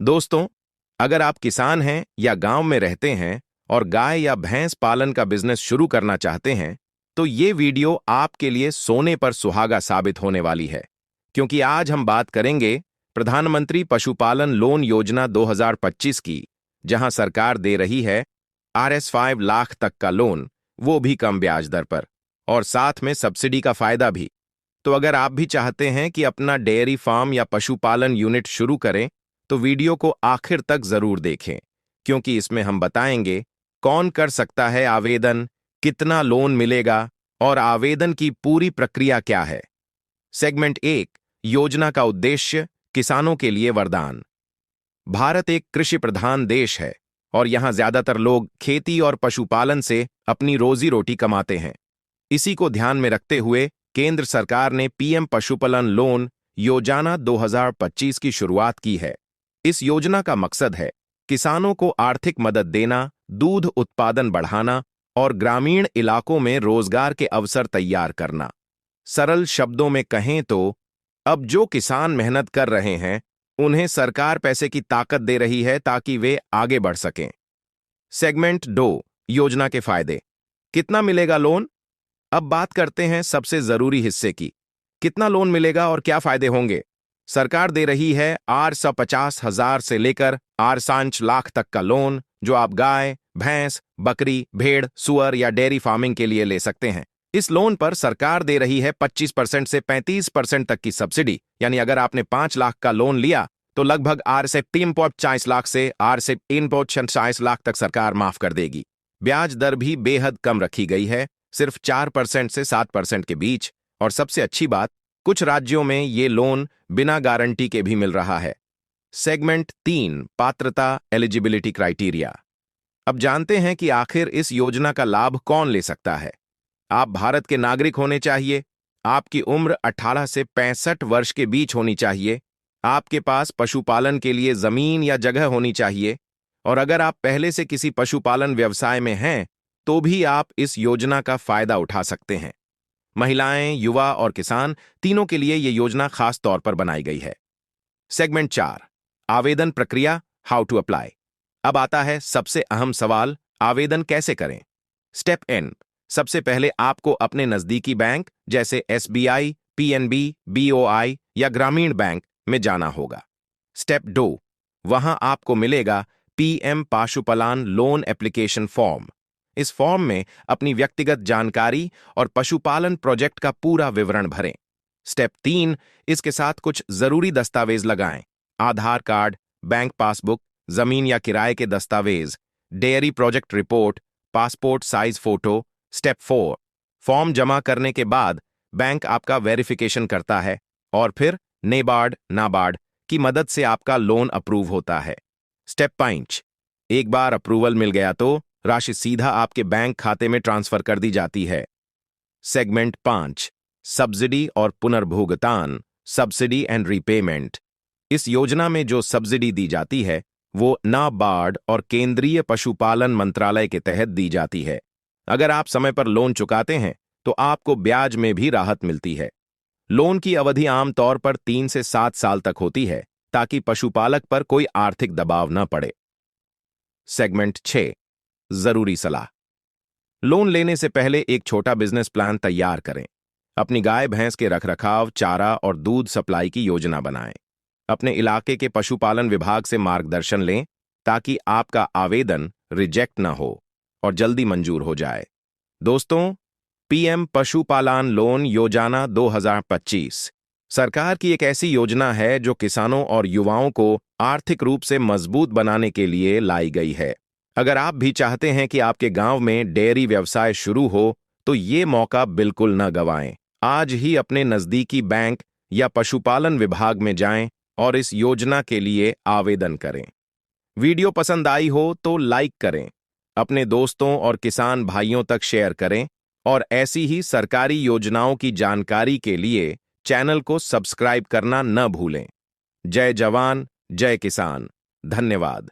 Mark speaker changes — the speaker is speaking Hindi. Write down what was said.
Speaker 1: दोस्तों, अगर आप किसान हैं या गांव में रहते हैं और गाय या भैंस पालन का बिजनेस शुरू करना चाहते हैं, तो ये वीडियो आपके लिए सोने पर सुहागा साबित होने वाली है, क्योंकि आज हम बात करेंगे प्रधानमंत्री पशुपालन लोन योजना 2025 की, जहां सरकार दे रही है Rs 5 लाख तक का लोन, वो भी कम ब्याज दर पर, और साथ में सब्सिडी का फायदा भी। तो अगर आप भी चाहते हैं कि अपना डेयरी फार्म या पशुपालन यूनिट शुरू करें, तो वीडियो को आखिर तक जरूर देखें, क्योंकि इसमें हम बताएंगे कौन कर सकता है आवेदन, कितना लोन मिलेगा और आवेदन की पूरी प्रक्रिया क्या है। सेगमेंट 1, योजना का उद्देश्य, किसानों के लिए वरदान। भारत एक कृषि प्रधान देश है और यहां ज्यादातर लोग खेती और पशुपालन से अपनी रोजी रोटी कमाते हैं। इसी को ध्यान में रखते हुए केंद्र सरकार ने पीएम पशुपालन लोन योजना 2025 की शुरुआत की है। इस योजना का मकसद है किसानों को आर्थिक मदद देना, दूध उत्पादन बढ़ाना और ग्रामीण इलाकों में रोजगार के अवसर तैयार करना। सरल शब्दों में कहें तो अब जो किसान मेहनत कर रहे हैं, उन्हें सरकार पैसे की ताकत दे रही है ताकि वे आगे बढ़ सकें। सेगमेंट 2, योजना के फायदे। कितना मिलेगा लोन? अब बात करते हैं सबसे जरूरी हिस्से की। कितना लोन मिलेगा और क्या फायदे होंगे? सरकार दे रही है Rs 50,000 से लेकर Rs 5 लाख तक का लोन, जो आप गाय, भैंस, बकरी, भेड़, सुअर या डेयरी फार्मिंग के लिए ले सकते हैं। इस लोन पर सरकार दे रही है 25% से 35% तक की सब्सिडी, यानी अगर आपने 5 लाख का लोन लिया तो लगभग Rs 3.40 लाख से Rs 3.40 लाख तक सरकार माफ कर देगी। ब्याज दर भी बेहद कम रखी गई है, सिर्फ 4% से 7% के बीच, और सबसे अच्छी बात, कुछ राज्यों में ये लोन बिना गारंटी के भी मिल रहा है। सेगमेंट 3, पात्रता, एलिजिबिलिटी क्राइटेरिया। अब जानते हैं कि आखिर इस योजना का लाभ कौन ले सकता है। आप भारत के नागरिक होने चाहिए, आपकी उम्र 18 से 65 वर्ष के बीच होनी चाहिए, आपके पास पशुपालन के लिए जमीन या जगह होनी चाहिए, और अगर आप पहले से किसी पशुपालन व्यवसाय में हैं, तो भी आप इस योजना का फायदा उठा सकते हैं। महिलाएं, युवा और किसान तीनों के लिए यह योजना खास तौर पर बनाई गई है। सेगमेंट 4, आवेदन प्रक्रिया, हाउ टू अप्लाई। अब आता है सबसे अहम सवाल, आवेदन कैसे करें। स्टेप N, सबसे पहले आपको अपने नजदीकी बैंक जैसे SBI, PNB, BOI या ग्रामीण बैंक में जाना होगा। स्टेप 2, वहां आपको मिलेगा पीएम पशुपालन लोन एप्लीकेशन फॉर्म। इस फॉर्म में अपनी व्यक्तिगत जानकारी और पशुपालन प्रोजेक्ट का पूरा विवरण भरें। स्टेप 3, इसके साथ कुछ जरूरी दस्तावेज लगाएं। आधार कार्ड, बैंक पासबुक, जमीन या किराए के दस्तावेज, dairy project report, passport size photo. Step 4, form जमा करने के बाद बैंक आपका वेरिफिकेशन करता है और फिर नाबार्ड की मदद से आपका लोन अप्रूव होता है। स्टेप 5, एक बार अप्रूवल मिल गया तो राशि सीधा आपके बैंक खाते में ट्रांसफर कर दी जाती है। सेगमेंट 5, सब्सिडी और पुनर्भुगतान, सब्सिडी एंड रीपेमेंट। इस योजना में जो सब्सिडी दी जाती है वो नाबार्ड और केंद्रीय पशुपालन मंत्रालय के तहत दी जाती है। अगर आप समय पर लोन चुकाते हैं तो आपको ब्याज में भी राहत मिलती है। लोन की अवधि आमतौर पर 3 से 7 साल तक होती है, ताकि पशुपालक पर कोई आर्थिक दबाव न पड़े। सेगमेंट 6, जरूरी सलाह। लोन लेने से पहले एक छोटा बिजनेस प्लान तैयार करें। अपनी गाय भैंस के रखरखाव, चारा और दूध सप्लाई की योजना बनाएं। अपने इलाके के पशुपालन विभाग से मार्गदर्शन लें ताकि आपका आवेदन रिजेक्ट न हो और जल्दी मंजूर हो जाए। दोस्तों, पीएम पशुपालन लोन योजना 2025 सरकार की एक ऐसी योजना है जो किसानों और युवाओं को आर्थिक रूप से मजबूत बनाने के लिए लाई गई है। अगर आप भी चाहते हैं कि आपके गांव में डेयरी व्यवसाय शुरू हो, तो ये मौका बिल्कुल न गंवाएं। आज ही अपने नजदीकी बैंक या पशुपालन विभाग में जाएं और इस योजना के लिए आवेदन करें। वीडियो पसंद आई हो तो लाइक करें, अपने दोस्तों और किसान भाइयों तक शेयर करें, और ऐसी ही सरकारी योजनाओं की जानकारी के लिए चैनल को सब्सक्राइब करना न भूलें। जय जवान, जय किसान। धन्यवाद।